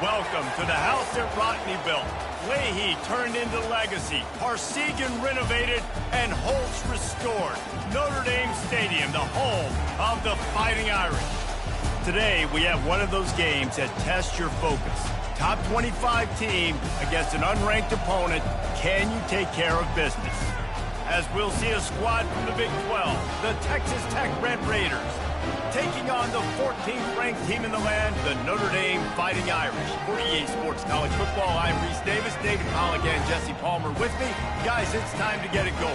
Welcome to the house that Rodney built. Leahy turned into legacy. Parsegan renovated and Holtz restored. Notre Dame Stadium, the home of the Fighting Irish. Today, we have one of those games that tests your focus. Top 25 team against an unranked opponent. Can you take care of business? As we'll see a squad from the Big 12, the Texas Tech Red Raiders, taking on the 14th ranked team in the land, the Notre Dame Fighting Irish. For EA Sports College Football, I'm Reese Davis, David Pollock, and Jesse Palmer with me. Guys, it's time to get it going.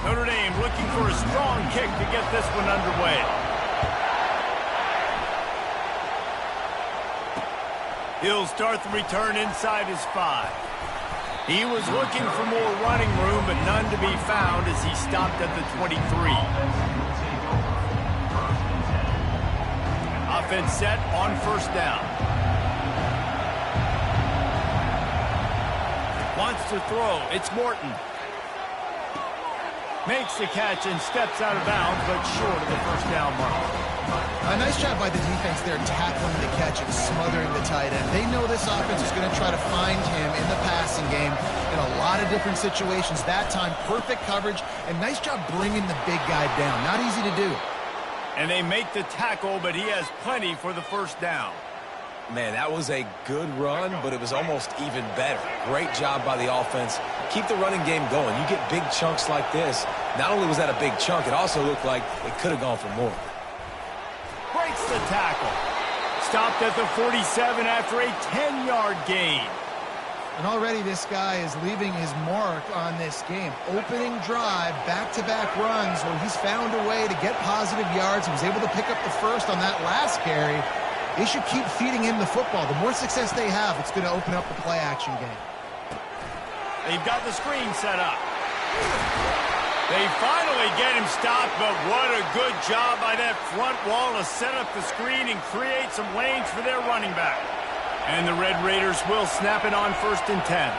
Notre Dame looking for a strong kick to get this one underway. He'll start the return inside his 5. He was looking for more running room, but none to be found as he stopped at the 23. Offense set on first down. Wants to throw. It's Morton. Makes the catch and steps out of bounds, but short of the first down mark. A nice job by the defense there, tackling the catch and smothering the tight end. They know this offense is going to try to find him in the passing game in a lot of different situations. That time, perfect coverage, and nice job bringing the big guy down. Not easy to do. And they make the tackle, but he has plenty for the first down. Man, that was a good run, but it was almost even better. Great job by the offense. Keep the running game going. You get big chunks like this. Not only was that a big chunk, it also looked like it could have gone for more. Breaks the tackle. Stopped at the 47 after a 10-yard gain. And already this guy is leaving his mark on this game. Opening drive, back-to-back runs where he's found a way to get positive yards. He was able to pick up the first on that last carry. They should keep feeding him the football. The more success they have, it's going to open up the play-action game. They've got the screen set up. They finally get him stopped, but what a good job by that front wall to set up the screen and create some lanes for their running back. And the Red Raiders will snap it on 1st and 10.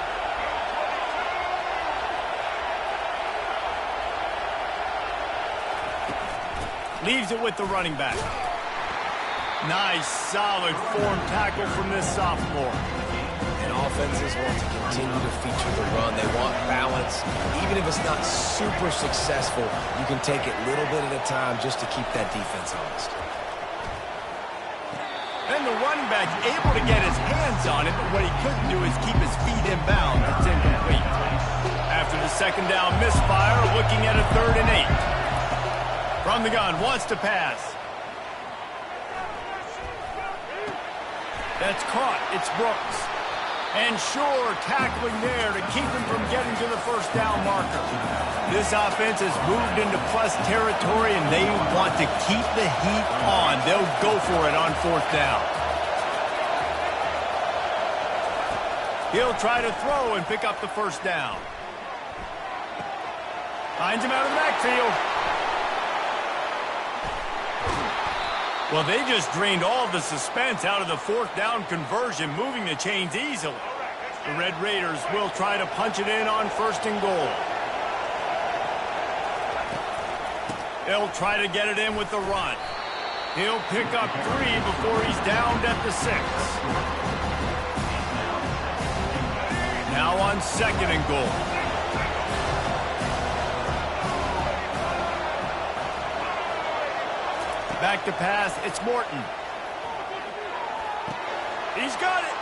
Leaves it with the running back. Nice, solid form tackle from this sophomore. And offenses want to continue to feature the run. They want balance. Even if it's not super successful, you can take it little bit at a time just to keep that defense honest. And the running back able to get his hands on it, but what he couldn't do is keep his feet in bounds. It's incomplete. After the second down misfire, looking at a 3rd and 8. From the gun, wants to pass. That's caught. It's Brooks. And sure, tackling there to keep him from getting to the first down marker. This offense has moved into plus territory, and they want to keep the heat on. They'll go for it on 4th down. He'll try to throw and pick up the first down. Finds him out of the backfield. Well, they just drained all the suspense out of the 4th down conversion, moving the chains easily. The Red Raiders will try to punch it in on 1st and goal. They'll try to get it in with the run. He'll pick up 3 before he's downed at the 6. Now on 2nd and goal. Back to pass, it's Morton. He's got it.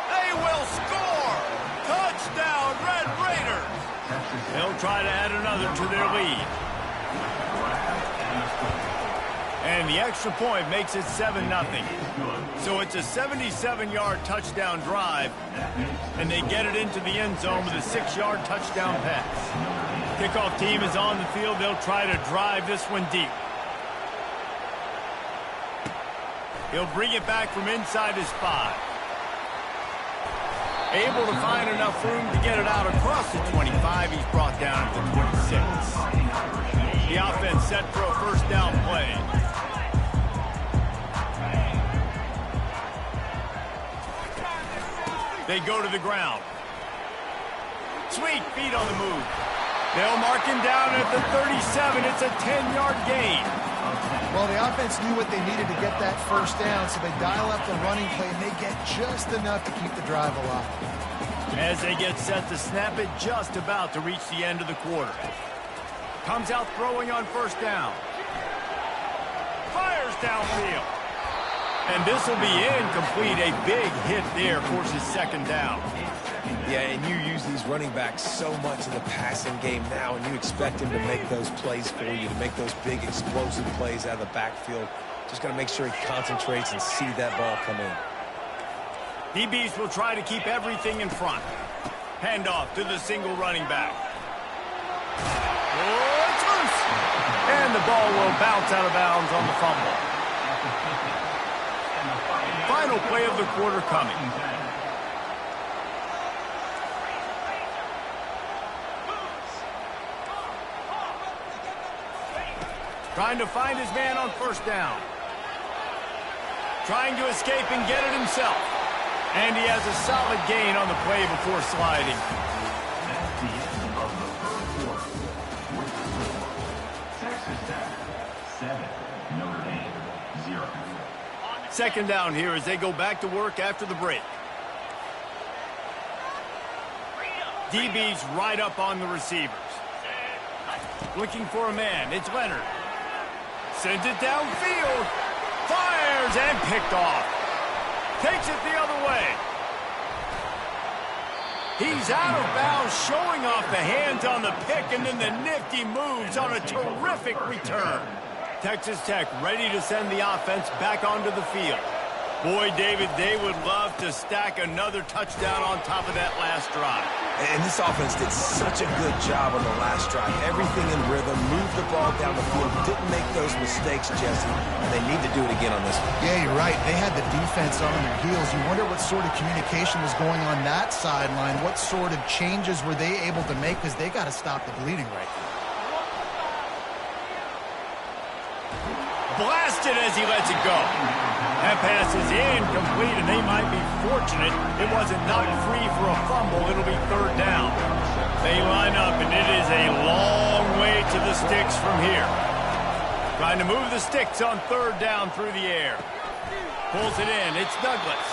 They will score. Touchdown, Red Raiders. They'll try to add another to their lead. And the extra point makes it 7-0. So it's a 77-yard touchdown drive, and they get it into the end zone with a 6-yard touchdown pass. Kickoff team is on the field. They'll try to drive this one deep. He'll bring it back from inside his 5. Able to find enough room to get it out across the 25. He's brought down at the 26. The offense set for a first down play. They go to the ground. Sweet feet on the move. They'll mark him down at the 37. It's a 10-yard gain. Well, the offense knew what they needed to get that first down, so they dial up the running play, and they get just enough to keep the drive alive. As they get set to snap it, just about to reach the end of the quarter. Comes out throwing on first down. Fires downfield. And this will be incomplete. A big hit there forces second down. Yeah, and you use these running backs so much in the passing game now, and you expect him to make those plays for you, to make those big explosive plays out of the backfield. Just got to make sure he concentrates and see that ball come in. DBs will try to keep everything in front. Handoff to the single running back. Oh, it's loose. And the ball will bounce out of bounds on the fumble. Final play of the quarter coming. Trying to find his man on first down. Trying to escape and get it himself. And he has a solid gain on the play before sliding. Second down here as they go back to work after the break. DB's right up on the receivers. Looking for a man. It's Leonard. Sends it downfield. Fires and picked off. Takes it the other way. He's out of bounds, showing off the hands on the pick, and then the nifty moves on a terrific return. Texas Tech ready to send the offense back onto the field. Boy, David, they would love to stack another touchdown on top of that last drive. And this offense did such a good job on the last drive. Everything in rhythm, moved the ball down the field, didn't make those mistakes, Jesse. And they need to do it again on this one. Yeah, you're right. They had the defense on their heels. You wonder what sort of communication was going on that sideline. What sort of changes were they able to make, because they got to stop the bleeding right now. Blasted as he lets it go. That pass is incomplete, and they might be fortunate it wasn't knocked free for a fumble. It'll be third down. They line up, and it is a long way to the sticks from here. Trying to move the sticks on third down through the air. Pulls it in. It's Douglas.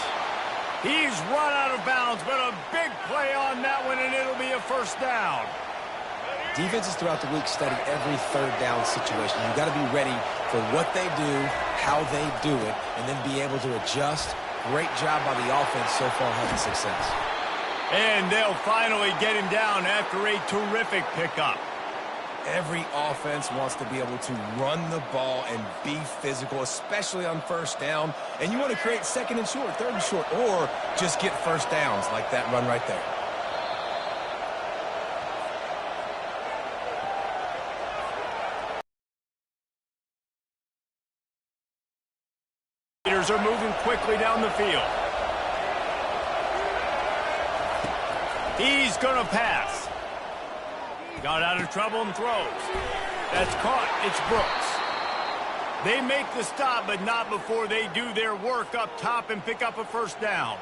He's run out of bounds, but a big play on that one, and it'll be a first down. Defenses throughout the week study every third down situation. You've got to be ready for what they do, how they do it, and then be able to adjust. Great job by the offense so far having success. And they'll finally get him down after a terrific pickup. Every offense wants to be able to run the ball and be physical, especially on first down. And you want to create second and short, third and short, or just get first downs like that run right there. Are moving quickly down the field. He's going to pass. Got out of trouble and throws. That's caught. It's Brooks. They make the stop, but not before they do their work up top and pick up a first down.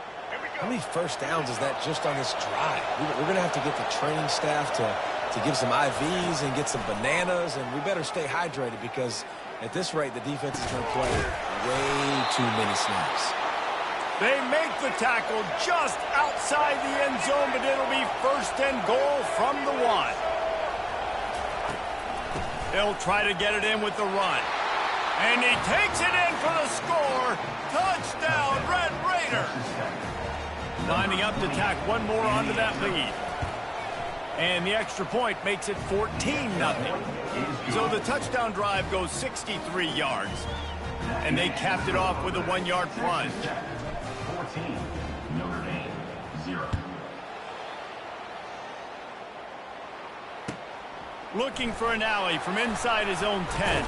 How many first downs is that just on this drive? We're going to have to get the training staff to give some IVs and get some bananas, and we better stay hydrated because at this rate, the defense is going to play way too many snaps. They make the tackle just outside the end zone, but it'll be first and goal from the 1. They'll try to get it in with the run. And he takes it in for the score. Touchdown, Red Raiders. Lining up to tack one more onto that lead. And the extra point makes it 14-0. So the touchdown drive goes 63 yards. And they capped it off with a 1-yard plunge. 14, Notre Dame, 0. Looking for an alley from inside his own 10.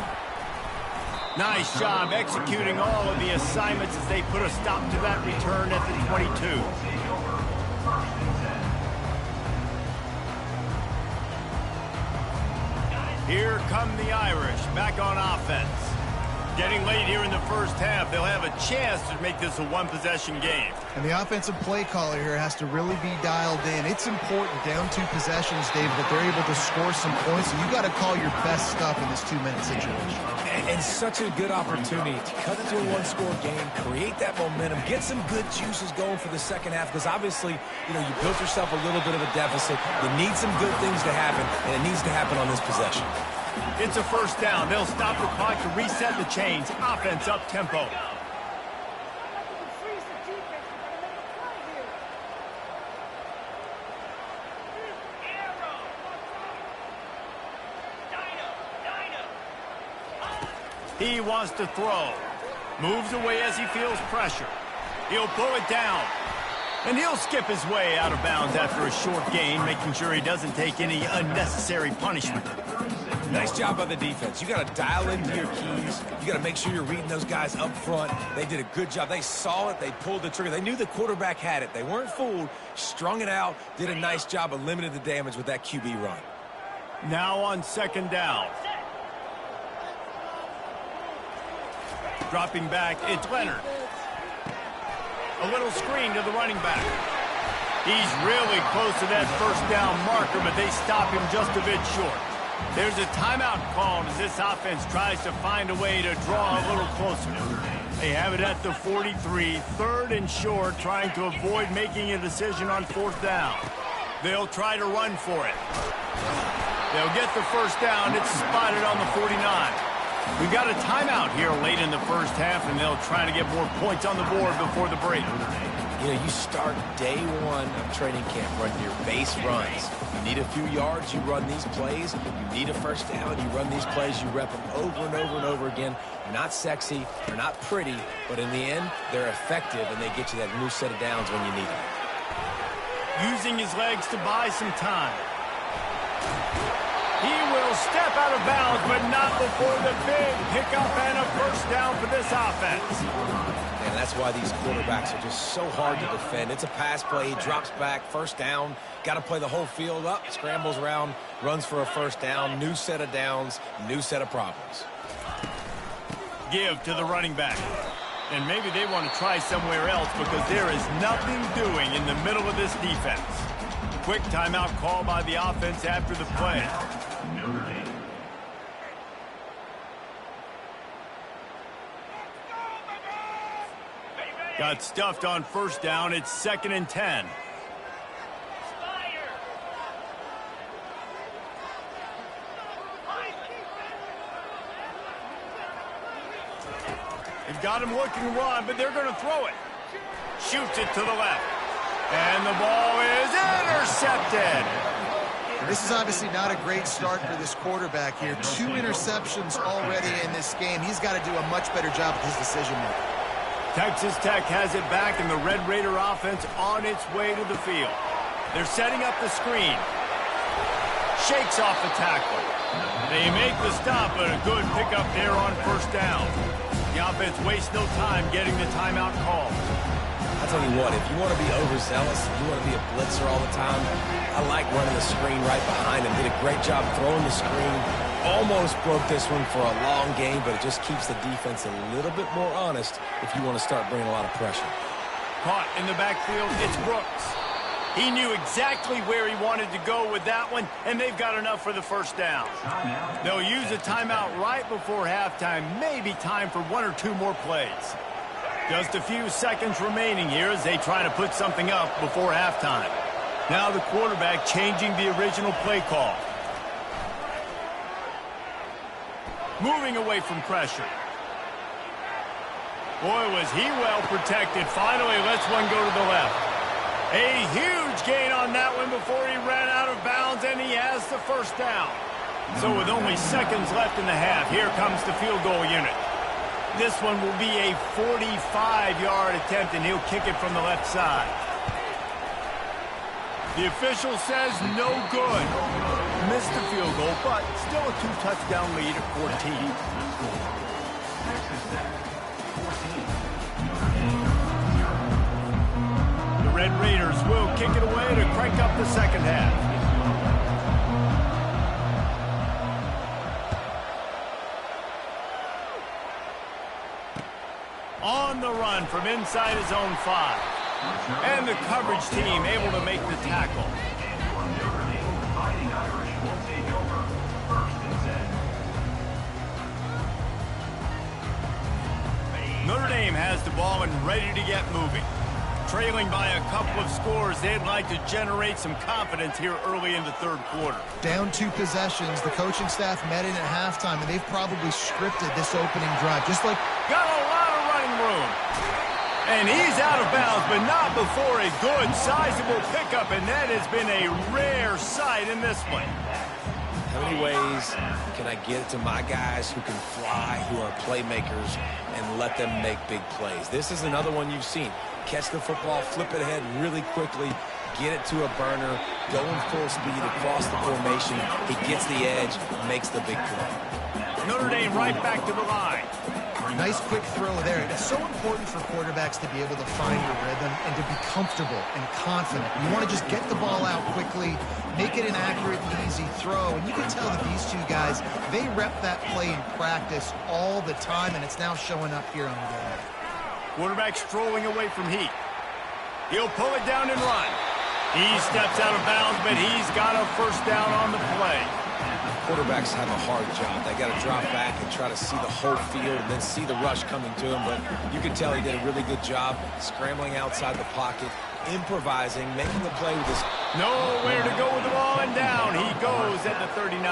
Nice job executing all of the assignments as they put a stop to that return at the 22. Here come the Irish back on offense. Getting late here in the first half, they'll have a chance to make this a one-possession game. And the offensive play caller here has to really be dialed in. It's important down 2 possessions, David, that they're able to score some points. And you got to call your best stuff in this 2-minute situation. And such a good opportunity to cut into a one-score game, create that momentum, get some good juices going for the second half, because obviously, you built yourself a little bit of a deficit. You need some good things to happen, and it needs to happen on this possession. It's a first down. They'll stop the clock to reset the chains. Offense up tempo. He wants to throw. Moves away as he feels pressure. He'll pull it down. And he'll skip his way out of bounds after a short gain, making sure he doesn't take any unnecessary punishment. Nice job by the defense. You got to dial into your keys. You got to make sure you're reading those guys up front. They did a good job. They saw it. They pulled the trigger. They knew the quarterback had it. They weren't fooled. Strung it out. Did a nice job of limiting the damage with that QB run. Now on second down. Dropping back, it's Leonard. A little screen to the running back. He's really close to that first down marker, but they stop him just a bit short. There's a timeout called as this offense tries to find a way to draw a little closer. They have it at the 43, 3rd and short, trying to avoid making a decision on 4th down. They'll try to run for it. They'll get the first down. It's spotted on the 49. We've got a timeout here late in the first half, and they'll try to get more points on the board before the break. You start day 1 of training camp running your base runs. You need a few yards, you run these plays. You need a first down, you run these plays. You rep them over and over and over again. They're not sexy, they're not pretty, but in the end, they're effective, and they get you that new set of downs when you need them. Using his legs to buy some time. He will step out of bounds, but not before the big pickup and a first down for this offense. And that's why these quarterbacks are just so hard to defend. It's a pass play, he drops back, first down. Got to play the whole field up, scrambles around, runs for a first down, new set of downs, new set of problems. Give to the running back. And maybe they want to try somewhere else because there is nothing doing in the middle of this defense. Quick timeout call by the offense after the play. Got stuffed on first down. It's 2nd and 10. They've got him looking to run, but they're going to throw it. Shoots it to the left. And the ball is intercepted. This is obviously not a great start for this quarterback here. 2 interceptions already in this game. He's got to do a much better job with his decision-making. Texas Tech has it back, and the Red Raider offense on its way to the field. They're setting up the screen. Shakes off the tackle. They make the stop, but a good pickup there on first down. The offense wastes no time getting the timeout call. I'll tell you what, if you want to be overzealous, if you want to be a blitzer all the time, I like running the screen right behind him. Did a great job throwing the screen. Almost broke this one for a long game, but it just keeps the defense a little bit more honest if you want to start bringing a lot of pressure. Caught in the backfield, it's Brooks. He knew exactly where he wanted to go with that one, and they've got enough for the first down. They'll use a timeout right before halftime, maybe time for 1 or 2 more plays. Just a few seconds remaining here as they try to put something up before halftime. Now the quarterback changing the original play call. Moving away from pressure. Boy, was he well protected. Finally lets one go to the left. A huge gain on that one before he ran out of bounds, and he has the first down. So with only seconds left in the half, here comes the field goal unit. This one will be a 45-yard attempt, and he'll kick it from the left side. The official says no good. Missed the field goal, but still a 2-touchdown lead at 14. The Red Raiders will kick it away to crank up the second half. On the run from inside his own 5. And the coverage team able to make the tackle. Notre Dame has the ball and ready to get moving. Trailing by a couple of scores, they'd like to generate some confidence here early in the third quarter. Down 2 possessions, the coaching staff met in at halftime, and they've probably scripted this opening drive, just like... Got a lot of running room. And he's out of bounds, but not before a good, sizable pickup, and that has been a rare sight in this one. How many ways can I get it to my guys who can fly, who are playmakers, and let them make big plays? This is another one you've seen. Catch the football, flip it ahead really quickly, get it to a burner, going full speed across the formation. He gets the edge, makes the big play. Notre Dame right back to the line. Nice quick throw there. It's so important for quarterbacks to be able to find a rhythm and to be comfortable and confident. You want to just get the ball out quickly, make it an accurate and easy throw. And you can tell that these 2 guys, they rep that play in practice all the time, and it's now showing up here on the game. Quarterback strolling away from Heat. He'll pull it down and run. He steps out of bounds, but he's got a first down on the play. Quarterbacks have a hard job. They got to drop back and try to see the whole field and then see the rush coming to him. But you can tell he did a really good job scrambling outside the pocket, improvising, making the play with his... Nowhere to go with the ball, and down he goes at the 39.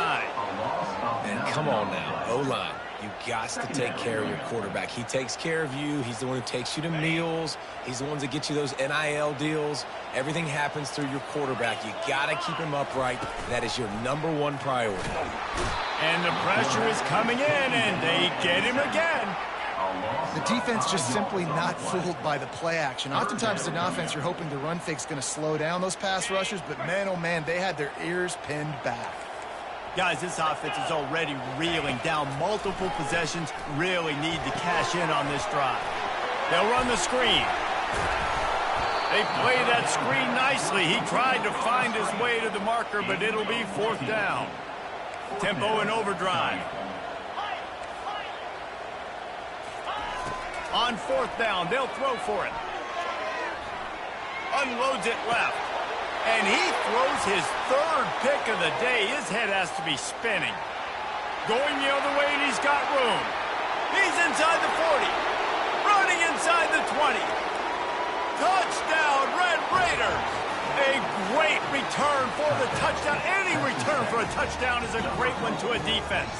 And come on now, O-line. You got to take care of your quarterback. He takes care of you. He's the one who takes you to meals. He's the ones that get you those NIL deals. Everything happens through your quarterback. You got to keep him upright. That is your #1 priority. And the pressure is coming in, and they get him again. The defense just simply not fooled by the play action. Oftentimes, as an offense, you're hoping the run fake's going to slow down those pass rushers, but man, oh man, they had their ears pinned back. Guys, this offense is already reeling down multiple possessions. Really need to cash in on this drive. They'll run the screen. They play that screen nicely. He tried to find his way to the marker, but it'll be 4th down. Tempo and overdrive. On 4th down, they'll throw for it. Unloads it left. And he throws his 3rd pick of the day. His head has to be spinning. Going the other way, and he's got room. He's inside the 40. Running inside the 20. Touchdown, Red Raiders. A great return for the touchdown. Any return for a touchdown is a great one to a defense.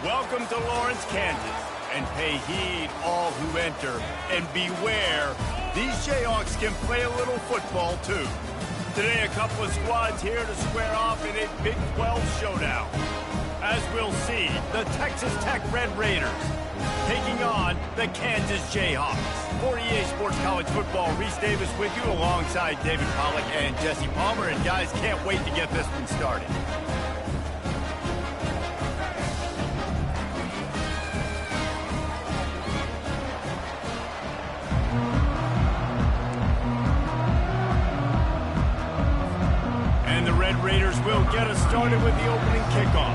Welcome to Lawrence, Kansas, and pay heed all who enter, and beware, these Jayhawks can play a little football too. Today, a couple of squads here to square off in a Big 12 showdown. As we'll see, the Texas Tech Red Raiders taking on the Kansas Jayhawks. 48 Sports College Football, Reese Davis with you alongside David Pollack and Jesse Palmer. And guys, can't wait to get this one started. And the Red Raiders will get us started with the opening kickoff.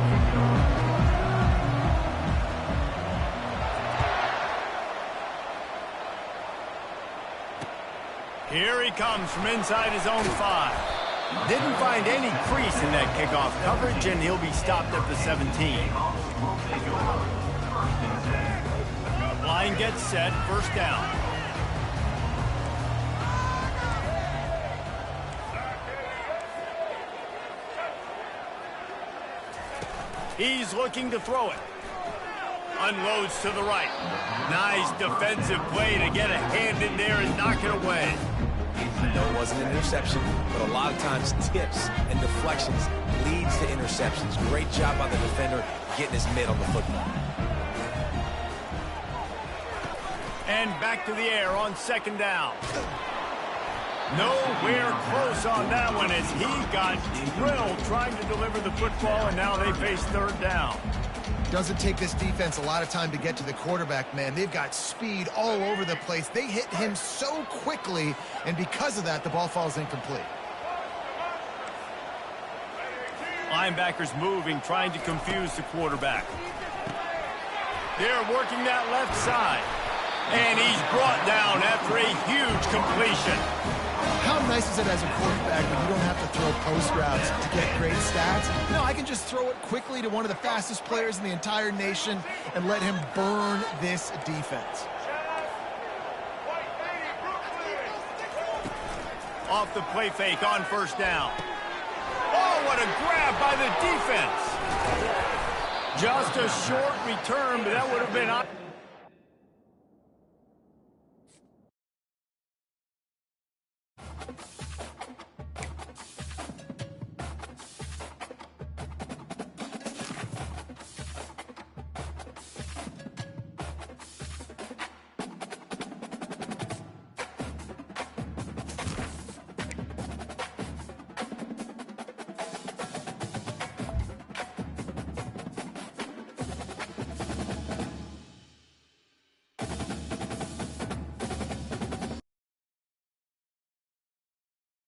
Here he comes from inside his own 5. Didn't find any crease in that kickoff coverage, and he'll be stopped at the 17. Line gets set, first down. He's looking to throw it. Unloads to the right. Nice defensive play to get a hand in there and knock it away. I know it wasn't an interception, but a lot of times tips and deflections leads to interceptions. Great job by the defender getting his mitt on the football. And back to the air on second down. Nowhere close on that one as he got drilled trying to deliver the football, and now they face third down. Doesn't take this defense a lot of time to get to the quarterback, man. They've got speed all over the place. They hit him so quickly, and because of that, the ball falls incomplete. Linebackers moving, trying to confuse the quarterback. They're working that left side. And he's brought down after a huge completion. How nice is it as a quarterback when you don't have to throw post routes to get great stats? No, I can just throw it quickly to one of the fastest players in the entire nation and let him burn this defense. Off the play fake on first down. Oh, what a grab by the defense. Just a short return, but that would have been...